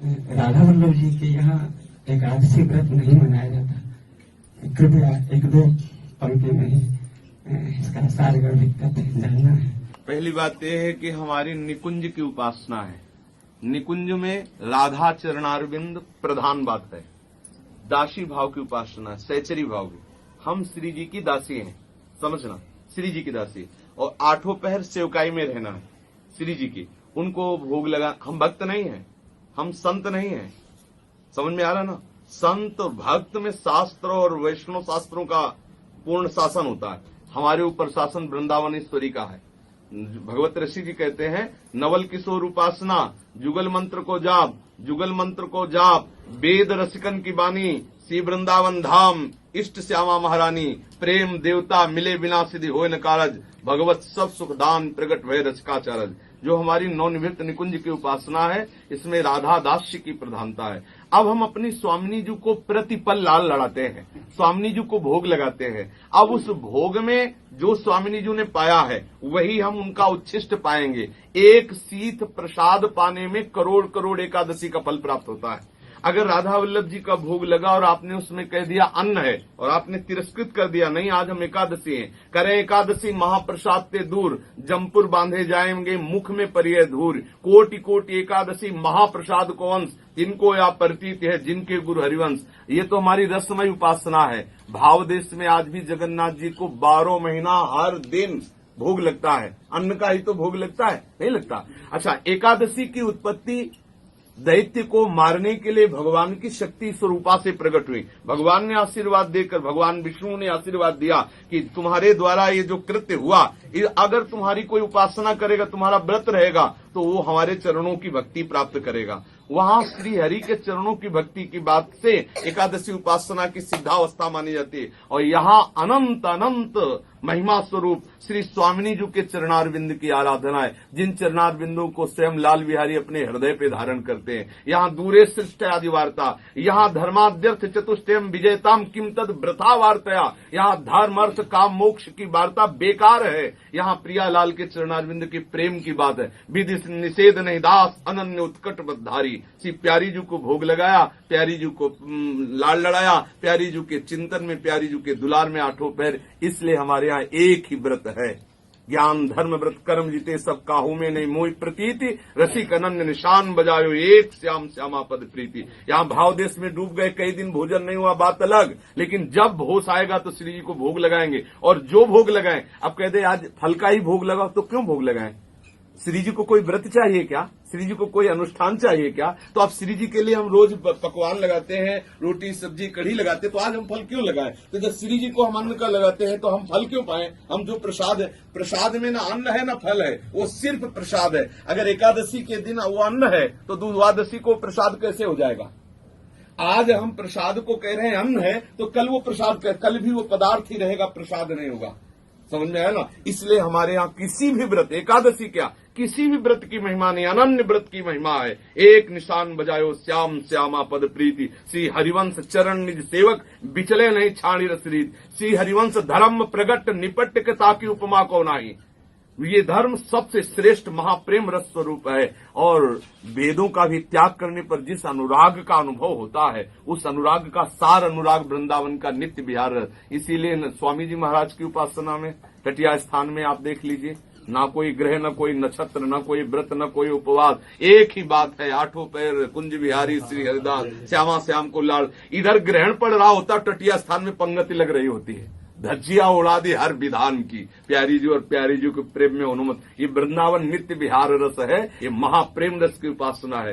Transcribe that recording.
राधा वल्लभ जी के यहाँ एकादशी व्रत नहीं मनाया जाता। कृपया एक दो पंक्ति में ही इसका सारगर दिक्कत जानना है। पहली बात यह है कि हमारी निकुंज की उपासना है। निकुंज में राधा चरणारविंद प्रधान बात है। दासी भाव की उपासना, सहचरी भाव की। हम श्री जी की दासी हैं, समझना, श्री जी की दासी। और आठों पहर सेवकाई में रहना है श्री जी की। उनको भोग लगा। हम भक्त नहीं हैं, हम संत नहीं हैं। समझ में आ रहा ना? संत और भक्त में शास्त्र और वैष्णव शास्त्रों का पूर्ण शासन होता है। हमारे ऊपर शासन वृंदावनेश्वरी का है। भगवत ऋषि जी कहते हैं, नवल किशोर उपासना, जुगल मंत्र को जाप, जुगल मंत्र को जाप, वेद रसिकन की बानी, श्री वृंदावन धाम, इष्ट श्यामा महारानी, प्रेम देवता मिले बिना सिद्धि होय न कारज, भगवत सब सुख दान प्रगट भय रचकाचारज। जो हमारी नवनिवृत्त निकुंज की उपासना है, इसमें राधा दास्य की प्रधानता है। अब हम अपनी स्वामिनी जी को प्रतिपल लाल लड़ाते हैं, स्वामिनी जी को भोग लगाते हैं। अब उस भोग में जो स्वामिनी जी ने पाया है वही हम उनका उच्छिष्ट पाएंगे। एक शीत प्रसाद पाने में करोड़ करोड़ एकादशी का फल प्राप्त होता है। अगर राधा वल्लभ जी का भोग लगा और आपने उसमें कह दिया अन्न है और आपने तिरस्कृत कर दिया, नहीं आज हम एकादशी हैं, करें एकादशी महाप्रसाद ते दूर, जमपुर बांधे जाएंगे मुख में परिय धूर, कोटि कोटि एकादशी महाप्रसाद को अंश, तिनको या प्रतीत है जिनके गुरु हरिवंश। ये तो हमारी रसमय उपासना है। भाव देश में आज भी जगन्नाथ जी को 12 महीना हर दिन भोग लगता है। अन्न का ही तो भोग लगता है, नहीं लगता? अच्छा, एकादशी की उत्पत्ति दैत्य को मारने के लिए भगवान की शक्ति स्वरूपा से प्रकट हुई। भगवान ने आशीर्वाद देकर, भगवान विष्णु ने आशीर्वाद दिया कि तुम्हारे द्वारा ये जो कृत्य हुआ, अगर तुम्हारी कोई उपासना करेगा, तुम्हारा व्रत रहेगा, तो वो हमारे चरणों की भक्ति प्राप्त करेगा। वहां श्री हरि के चरणों की भक्ति की बात से एकादशी उपासना की सिद्धावस्था मानी जाती है। और यहाँ अनंत अनंत महिमा स्वरूप श्री स्वामिनी जी के चरणारविंद की आराधना है, जिन चरणारविंदों को स्वयं लाल बिहारी अपने हृदय पे धारण करते हैं। यहाँ दूरे सृष्ट आदि वार्ता, यहाँ धर्माद्यर्थ चतुष्टयम विजयताम किम तद व्रथा वार्तया, यहाँ धर्म अर्थ काम मोक्ष की वार्ता बेकार है। यहाँ प्रिया लाल के चरणारविंद के प्रेम की बात है। विधि निषेध नहीं दास अनन्य उत्कट बद्धारी। श्री प्यारी जी को भोग लगाया, प्यारी जी को लाल लड़ाया, प्यारी जी के चिंतन में, प्यारी जी के दुलार में आठों पैर। इसलिए हमारे यहाँ एक ही व्रत है, ज्ञान धर्म व्रत कर्म जीते सब काहू में नहीं मोहि प्रतीति, रसिक अनन्य निशान बजायो एक श्याम श्यामा पद प्रीति। यहाँ भाव देश में डूब गए, कई दिन भोजन नहीं हुआ, बात अलग, लेकिन जब होश आएगा तो श्री जी को भोग लगाएंगे। और जो भोग लगाएं, अब कहते आज फल का ही भोग लगाओ, तो क्यों भोग लगाएं? श्री जी को कोई व्रत चाहिए क्या? श्री जी को कोई अनुष्ठान चाहिए क्या? तो अब श्री जी के लिए हम रोज पकवान लगाते हैं, रोटी सब्जी कढ़ी लगाते हैं, तो आज हम फल क्यों लगाएं? तो जब श्री जी को हम अन्न का लगाते हैं तो हम फल क्यों पाएं? हम जो प्रसाद है, प्रसाद में ना अन्न है ना फल है, वो सिर्फ प्रसाद है। अगर एकादशी के दिन वो अन्न है तो द्वादशी को प्रसाद कैसे हो जाएगा? आज हम प्रसाद को कह रहे हैं अन्न है, तो कल वो प्रसाद, कल भी वो पदार्थ ही रहेगा, प्रसाद नहीं होगा। समझ में आया ना? इसलिए हमारे यहाँ किसी भी व्रत, एकादशी क्या, किसी भी व्रत की महिमा नहीं, अनन्य व्रत की महिमा है। एक निशान बजायो श्याम श्यामा पद प्रीति, श्री हरिवंश चरण निज सेवक, बिचले नहीं छाणी रसरीत। श्री हरिवंश धर्म प्रगट निपट के ताकि उपमा को नाही। ये धर्म सबसे श्रेष्ठ महाप्रेम रस स्वरूप है। और वेदों का भी त्याग करने पर जिस अनुराग का अनुभव होता है, उस अनुराग का सार अनुराग वृंदावन का नित्य विहार है। इसीलिए स्वामी जी महाराज की उपासना में कटिया स्थान में आप देख लीजिए, ना कोई ग्रह, न कोई नक्षत्र, न कोई व्रत, न कोई उपवास, एक ही बात है, आठों पैर कुंज बिहारी श्री हरिदास श्यामा श्याम को लाल। इधर ग्रहण पड़ रहा होता, तटिया स्थान में पंगति लग रही होती है, धज्जियां उड़ा दी हर विधान की, प्यारी जी और प्यारी जी के प्रेम में हनुमत। ये वृंदावन नित्य विहार रस है, ये महाप्रेम रस की उपासना है।